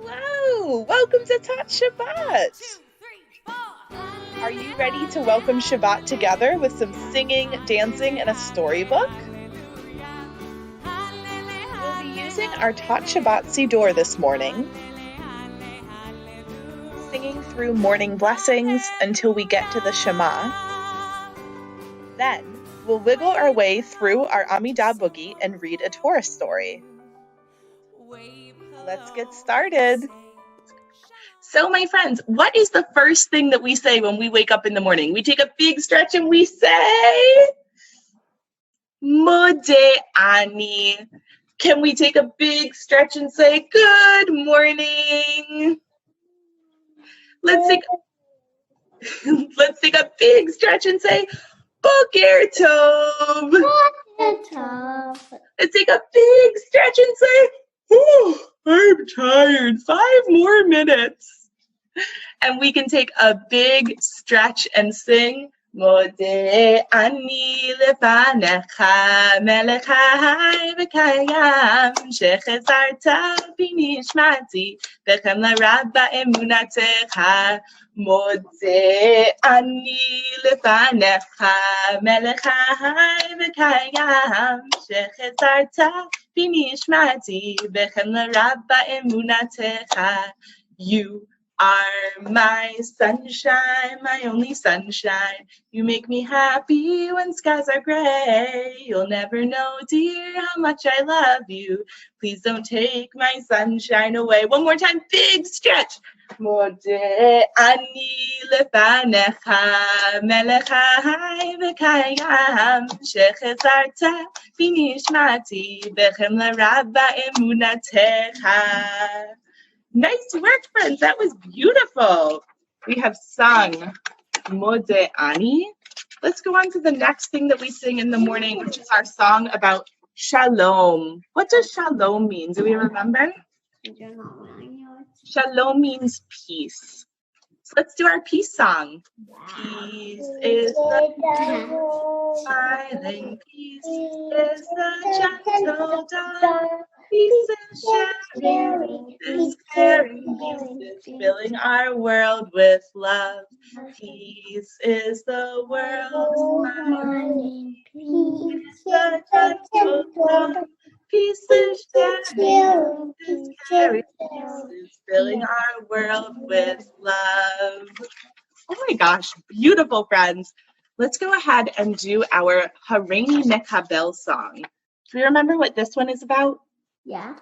Hello! Welcome to Tot Shabbat! Are you ready to welcome Shabbat together with some singing, dancing, and a storybook? We'll be using our Tot Shabbat Siddur this morning, singing through morning blessings until we get to the Shema. Then, we'll wiggle our way through our Amidah Boogie and read a Torah story. Let's get started. So, my friends, what is the first thing that we say when we wake up in the morning? We take a big stretch and we say, Modeh Ani. Can we take a big stretch and say, good morning? Let's take a big stretch and say, Boker Tov. Let's take a big stretch and say, oh, I'm tired. 5 more minutes. And we can take a big stretch and sing, Modeh ani lefanecha melech hayai v'kayam shechazarta b'nishmati v'chem l'rab ba'emunatecha. Modeh ani lefanecha melech hayai v'kayam shechazarta b'nishmati v'chem l'rab ba'emunatecha. You are my sunshine, my only sunshine. You make me happy when skies are gray. You'll never know, dear, how much I love you. Please don't take my sunshine away. One more time, big stretch. Modeh ani lefanecha melech hayai v'kayam shechazarta b'nishmati v'chem l'rab ba'emunatecha. Nice work, friends. That was beautiful. We have sung Modeh Ani. Let's go on to the next thing that we sing in the morning, which is our song about shalom. What does shalom mean? Do we remember? Shalom means peace. So let's do our peace song. Peace is the smiling, peace is the gentle dawn. Peace is sharing, is caring, peace is filling our world with love. Peace is the world's smiling, peace is the gentle dawn. Peace is sharing, is caring, peace is filling our world with love. Oh my gosh, beautiful, friends. Let's go ahead and do our Hareini Mekabel song. Do you remember what this one is about? Yeah.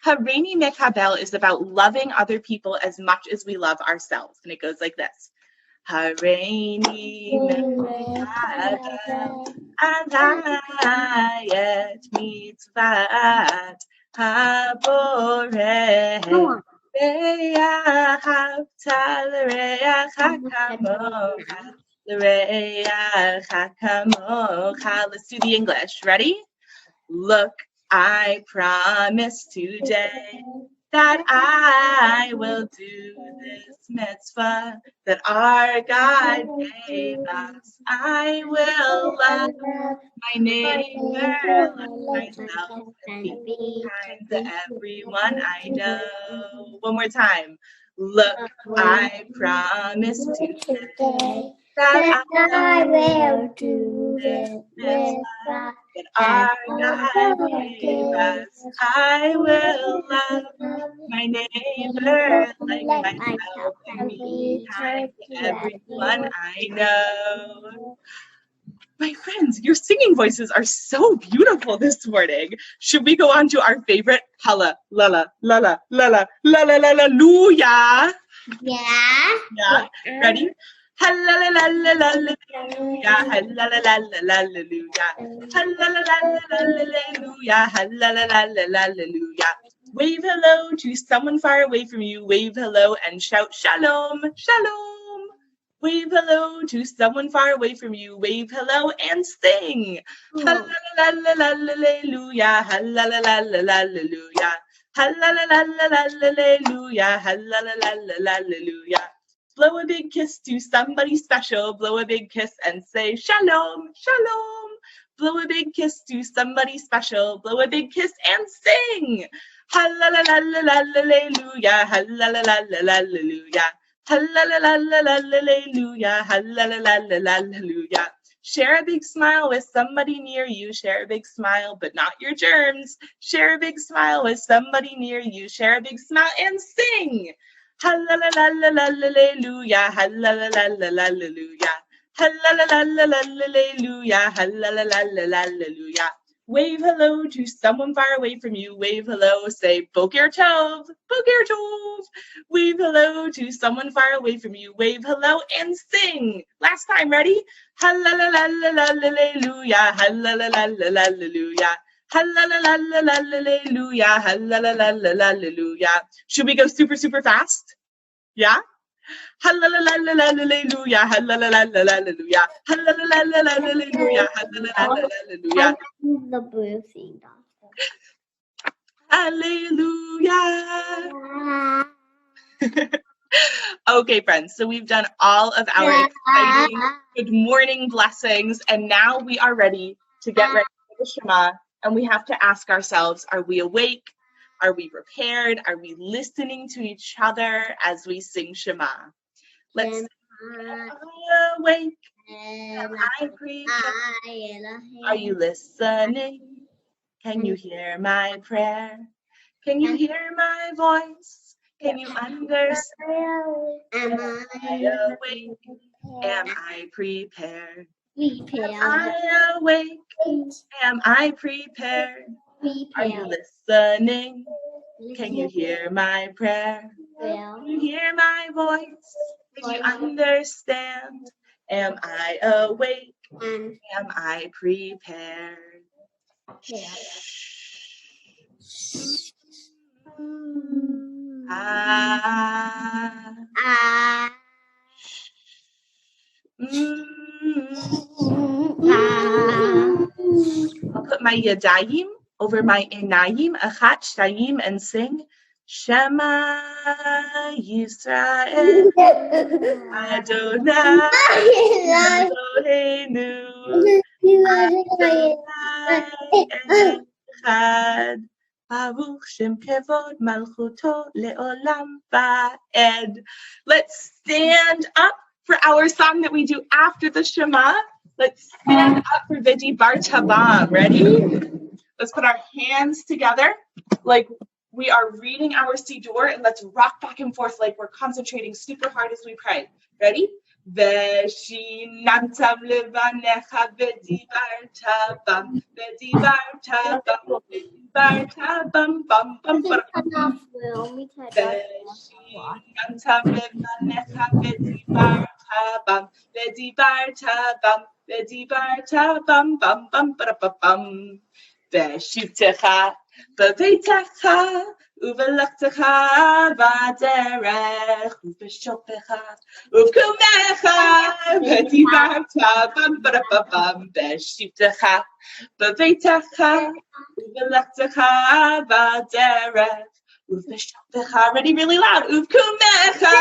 Hareini Mekabel is about loving other people as much as we love ourselves. And it goes like this. Hareini Mekabel alayet mitzvat haboreh ve'ahavta l'reacha kamocha. Let's do the English. Ready? Look, I promise today that I will do this mitzvah that our God gave us. I will love my neighbor like myself and be kind to everyone I know. One more time. Look, I promise today that I will do this mitzvah that our God gave us. I will love my neighbor like myself and be kind to everyone I know. My friends, your singing voices are so beautiful this morning. Should we go on to our favorite Halla, Lala, Lala, Lala, Lala, Lala, Luya? Yeah. Ready? Hallelujah, hallelujah, hallelujah, hallelujah. Wave hello to someone far away from you. Wave hello and shout shalom, shalom. Wave hello to someone far away from you. Wave hello and sing. Hallelujah, hallelujah, hallelujah, hallelujah. Blow a big kiss to somebody special. Blow a big kiss and say shalom, shalom. Blow a big kiss to somebody special. Blow a big kiss and sing. Hallelujah, hallelujah, hallelujah, hallelujah. Share a big smile with somebody near you. Share a big smile, but not your germs. Share a big smile with somebody near you. Share a big smile and sing. Hallelujah, hallelujah, hallelujah, hallelujah. Wave hello to someone far away from you. Wave hello, say Boker Tov, Boker Tov. Wave hello to someone far away from you. Wave hello and sing. Last time, ready? Hallelujah, hallelujah, hallelujah, hallelujah. Should we go super, super fast? Yeah? Hallelujah, hallelujah, hallelujah, hallelujah. The blue thing. Hallelujah. Okay, friends, so we've done all of our exciting good morning blessings, and now we are ready to get ready for the Shema, and we have to ask ourselves, are we awake? Are we prepared? Are we listening to each other as we sing Shema? Let's sing, am I awake? Am I prepared? Are you listening? Can you hear my prayer? Can you hear my voice? Can you understand? Am I awake? Am I prepared? Am I awake? Am I prepared? Are you listening? Can you hear my prayer? Can you hear my voice? Can you understand? Am I awake? Am I prepared? I'll put my yadayim over my inayim, achat, shtayim, and sing Shema Yisrael Adonai Eloheinu Adonai Echad Baruch Shem Kevod Malchuto Leolam Va'ed. Let's stand up for our song that we do after the Shema. Let's stand up for Vedi Bar Tabam. Ready? Let's put our hands together like we are reading our Siddur, and let's rock back and forth like we're concentrating super hard as we pray. Ready? Veshinantam levanecha vedi bar tabam, vedi bar tabam, vedi bar tabam, bam bam bam. Veshinantam levanecha vedi bar tabam, vedi bar tabam, vedi bar tabam, bam bam bam bam. Veshivtecha b'beitecha uvelachtecha b'derech uveshopecha uvkumecha v'divarta bam bam bam. Veshivtecha b'beitecha uvelachtecha b'derech uveshopecha. Ready, really loud. Uvkumecha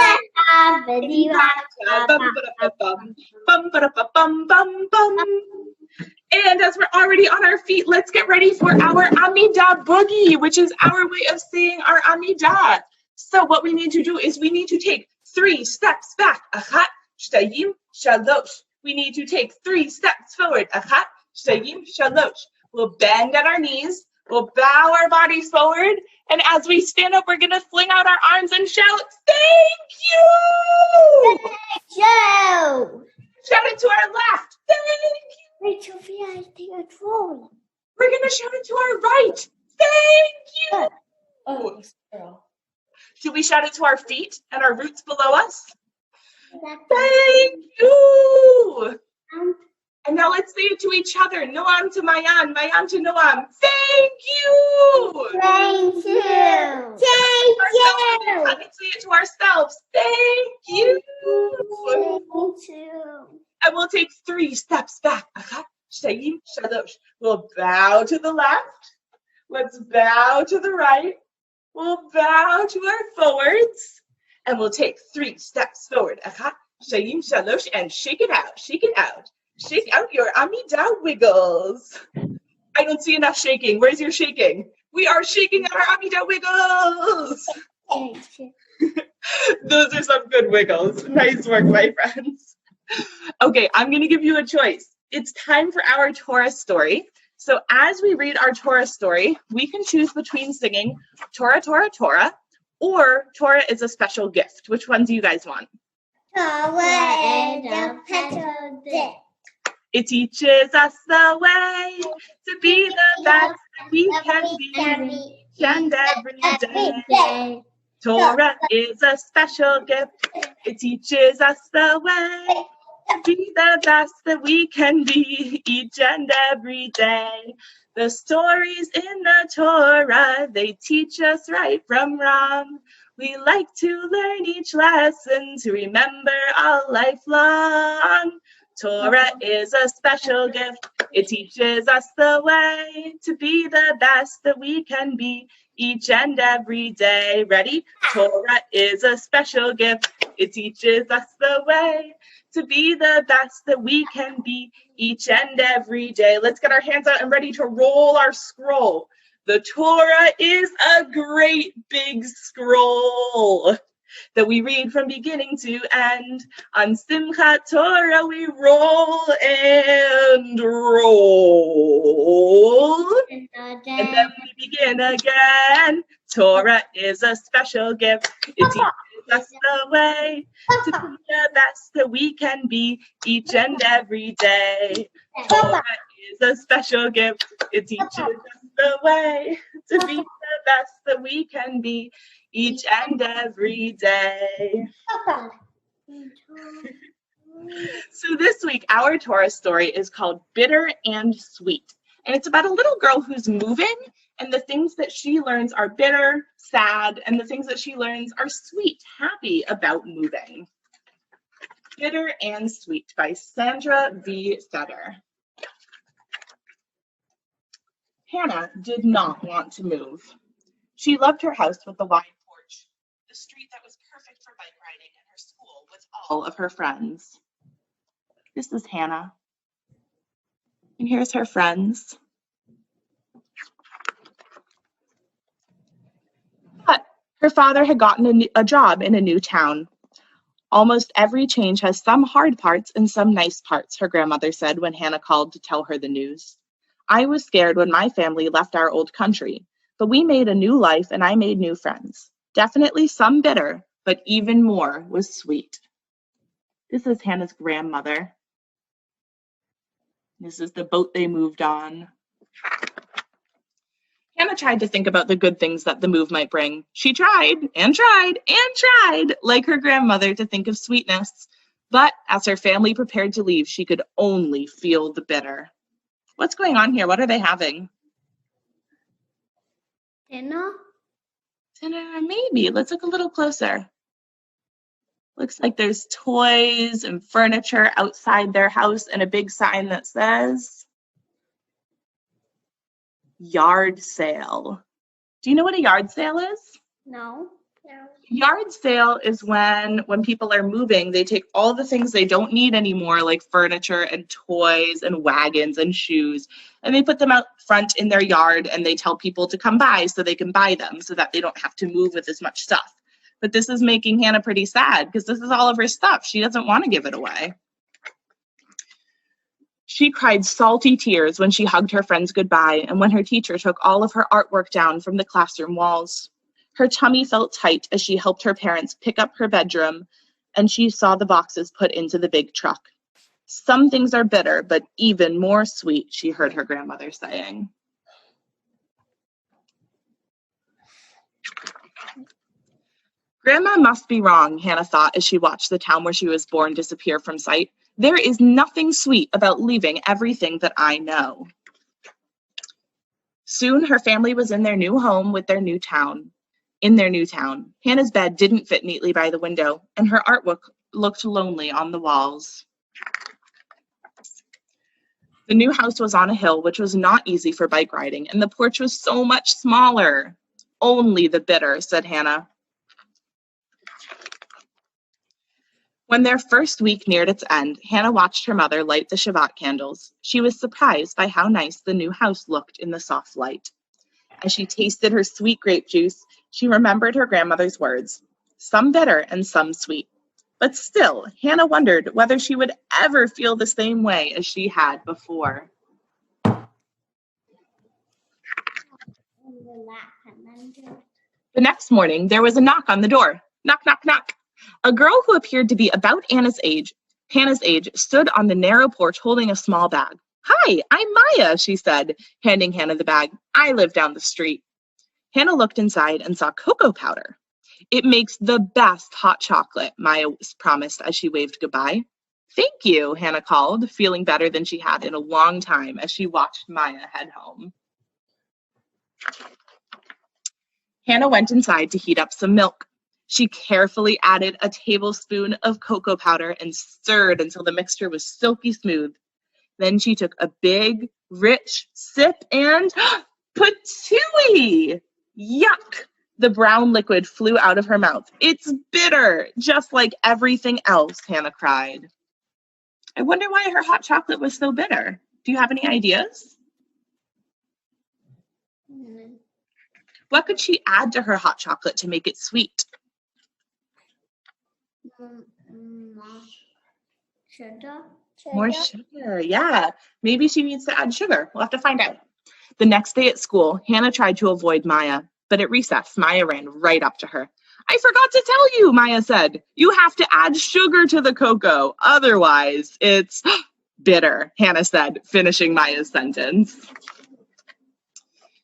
v'divarta bam bam bam bam bam bam. And as we're already on our feet, let's get ready for our Amidah Boogie, which is our way of saying our Amidah. So what we need to do is we need to take 3 steps back. Achat, shtayim, shalosh. We need to take 3 steps forward. Achat, shtayim, shalosh. We'll bend at our knees. We'll bow our bodies forward. And as we stand up, we're going to fling out our arms and shout, thank you! Thank you! Shout it to our left. Thank you! Wait, Sophia, I think it's wrong. We're going to shout it to our right. Thank you. Oh, girl. Should we shout it to our feet and our roots below us? Thank you. And now let's say it to each other. Noam to Maayan, Maayan to Noam. Thank you. Thank you. Thank you. Let's say it to ourselves. Thank you. Thank you. And we'll take 3 steps back. We'll bow to the left. Let's bow to the right. We'll bow to our forwards. And we'll take 3 steps forward. And shake it out. Shake it out. Shake out your Amida wiggles. I don't see enough shaking. Where's your shaking? We are shaking our Amida wiggles. Those are some good wiggles. Nice work, my friends. Okay, I'm going to give you a choice. It's time for our Torah story. So as we read our Torah story, we can choose between singing Torah, Torah, Torah, or Torah is a special gift. Which one do you guys want? Torah is a special gift. It teaches us the way to be the best that we can be each and every day. Torah is a special gift. It teaches us the way to be the best that we can be each and every day. The stories in the Torah, they teach us right from wrong. We like to learn each lesson to remember all life long. Torah is a special gift. It teaches us the way to be the best that we can be each and every day. Ready? Torah is a special gift. It teaches us the way to be the best that we can be each and every day. Let's get our hands out and ready to roll our scroll. The Torah is a great big scroll that we read from beginning to end. On Simchat Torah, we roll and roll. And then we begin again. Torah is a special gift. It teaches us the way to be the best that we can be each and every day. Torah is a special gift. It teaches us the way to be the best that we can be each and every day. So this week, our Torah story is called Bitter and Sweet. And it's about a little girl who's moving, and the things that she learns are bitter, sad, and the things that she learns are sweet, happy about moving. Bitter and Sweet by Sandra V. Fetter. Hannah did not want to move. She loved her house with the wide porch, the street that was perfect for bike riding, and her school with all of her friends. This is Hannah. And here's her friends. But her father had gotten a job in a new town. Almost every change has some hard parts and some nice parts, her grandmother said when Hannah called to tell her the news. I was scared when my family left our old country, but we made a new life and I made new friends. Definitely some bitter, but even more was sweet. This is Hannah's grandmother. This is the boat they moved on. Hannah tried to think about the good things that the move might bring. She tried and tried and tried, like her grandmother, to think of sweetness. But as her family prepared to leave, she could only feel the bitter. What's going on here? What are they having? Dinner? Dinner, maybe. Let's look a little closer. Looks like there's toys and furniture outside their house and a big sign that says yard sale. Do you know what a yard sale is? No. Yard sale is when people are moving, they take all the things they don't need anymore, like furniture and toys and wagons and shoes, and they put them out front in their yard and they tell people to come by so they can buy them so that they don't have to move with as much stuff. But this is making Hannah pretty sad because this is all of her stuff. She doesn't want to give it away. She cried salty tears when she hugged her friends goodbye and when her teacher took all of her artwork down from the classroom walls. Her tummy felt tight as she helped her parents pick up her bedroom and she saw the boxes put into the big truck. Some things are bitter, but even more sweet, she heard her grandmother saying. Grandma must be wrong, Hannah thought as she watched the town where she was born disappear from sight. There is nothing sweet about leaving everything that I know. Soon her family was in their new home with their new town. In their new town, Hannah's bed didn't fit neatly by the window, and her artwork looked lonely on the walls. The new house was on a hill, which was not easy for bike riding, and the porch was so much smaller. Only the bitter, said Hannah. When their first week neared its end, Hannah watched her mother light the Shabbat candles. She was surprised by how nice the new house looked in the soft light. As she tasted her sweet grape juice, she remembered her grandmother's words, some bitter and some sweet. But still, Hannah wondered whether she would ever feel the same way as she had before. The next morning, there was a knock on the door. Knock, knock, knock. A girl who appeared to be about Hannah's age, stood on the narrow porch holding a small bag. Hi, I'm Maya, she said, handing Hannah the bag. I live down the street. Hannah looked inside and saw cocoa powder. It makes the best hot chocolate, Maya promised as she waved goodbye. Thank you, Hannah called, feeling better than she had in a long time as she watched Maya head home. Hannah went inside to heat up some milk. She carefully added a tablespoon of cocoa powder and stirred until the mixture was silky smooth. Then she took a big, rich sip and patooey! Yuck! The brown liquid flew out of her mouth. It's bitter, just like everything else, Hannah cried. I wonder why her hot chocolate was so bitter. Do you have any ideas? What could she add to her hot chocolate to make it sweet? Sugar. More sugar, yeah. Maybe she needs to add sugar. We'll have to find out. The next day at school, Hannah tried to avoid Maya, but at recess, Maya ran right up to her. I forgot to tell you, Maya said. You have to add sugar to the cocoa. Otherwise, it's bitter, Hannah said, finishing Maya's sentence.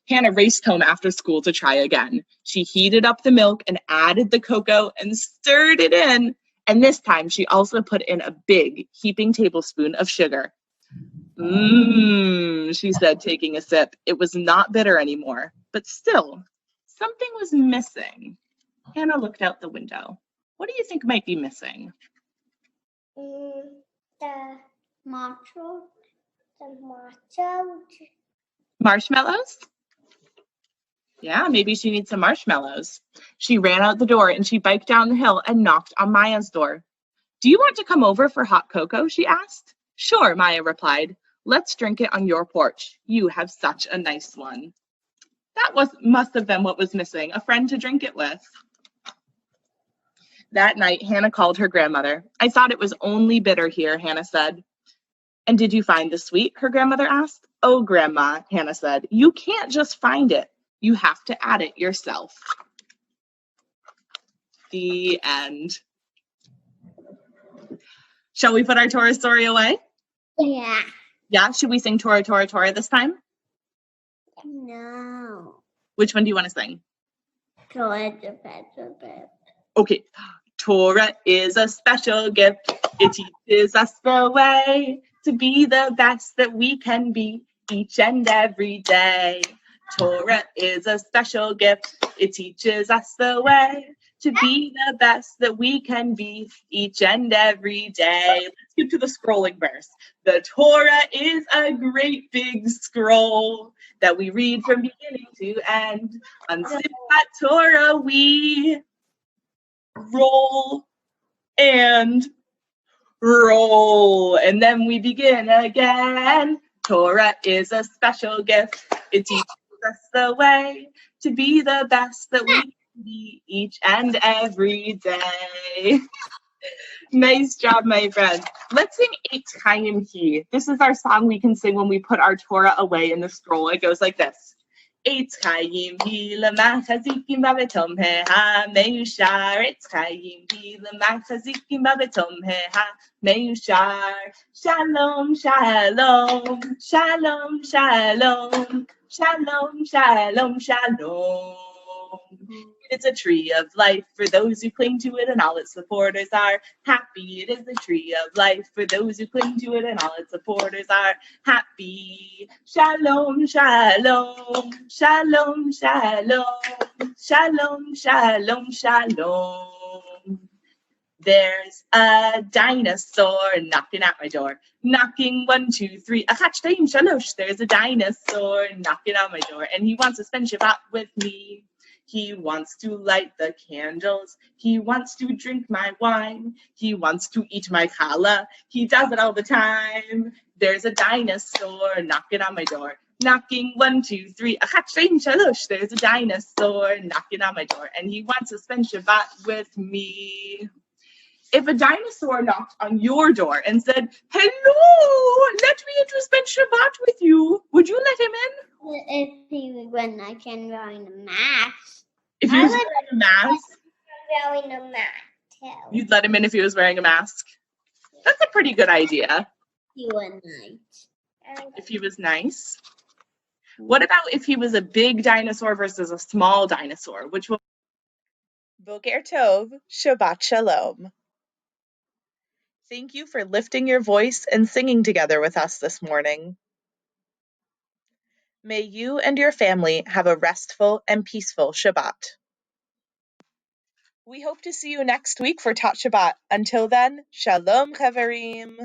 Hannah raced home after school to try again. She heated up the milk and added the cocoa and stirred it in. And this time, she also put in a big heaping tablespoon of sugar. She said, taking a sip. It was not bitter anymore, but still, something was missing. Hannah looked out the window. What do you think might be missing? The Marshmallows? Yeah, maybe she needs some marshmallows. She ran out the door and she biked down the hill and knocked on Maya's door. Do you want to come over for hot cocoa? She asked. Sure, Maya replied. Let's drink it on your porch. You have such a nice one. That must have been what was missing, a friend to drink it with. That night, Hannah called her grandmother. I thought it was only bitter here, Hannah said. And did you find the sweet? Her grandmother asked. Oh, Grandma, Hannah said, you can't just find it. You have to add it yourself. The end. Shall we put our Torah story away? Yeah. Yeah? Should we sing Torah, Torah, Torah this time? No. Which one do you want to sing? Torah. Okay. Torah is a special gift. It teaches us the way to be the best that we can be each and every day. Torah is a special gift. It teaches us the way to be the best that we can be each and every day. Let's get to the scrolling verse. The Torah is a great big scroll that we read from beginning to end. On Simchat Torah we roll and roll, and then we begin again. Torah is a special gift. It teaches us the way to be the best that we can be each and every day. Nice job, my friend. Let's sing Eitz Chaim Hi. This is our song we can sing when we put our Torah away in the scroll. It goes like this. Eitz Chaim Hi l'man chazikim ba'betom ha meyushar. Eitz Chaim Hi l'man chazikim ba'betom ha meyushar. Shalom, shalom, shalom, shalom, shalom, shalom, shalom. It's a tree of life for those who cling to it, and all its supporters are happy. It is a tree of life for those who cling to it, and all its supporters are happy. Shalom, shalom, shalom, shalom, shalom, shalom, shalom. There's a dinosaur knocking at my door. Knocking 1, 2, 3. Achat shtayim shalosh. There's a dinosaur knocking on my door, and he wants to spend Shabbat with me. He wants to light the candles. He wants to drink my wine. He wants to eat my challah. He does it all the time. There's a dinosaur knocking on my door. Knocking 1, 2, 3. Achat, shleim, shalosh. There's a dinosaur knocking on my door, and he wants to spend Shabbat with me. If a dinosaur knocked on your door and said, "Hello, let me in to spend Shabbat with you," would you let him in? If he was when I can wearing a mask. If he was wearing a mask, Wearing a mask too. you'd let him in if he was wearing a mask. That's a pretty good idea. You were nice. If he was nice. What about if he was a big dinosaur versus a small dinosaur? Which one? Boker Tov, Shabbat Shalom. Thank you for lifting your voice and singing together with us this morning. May you and your family have a restful and peaceful Shabbat. We hope to see you next week for Tot Shabbat. Until then, Shalom Chaverim.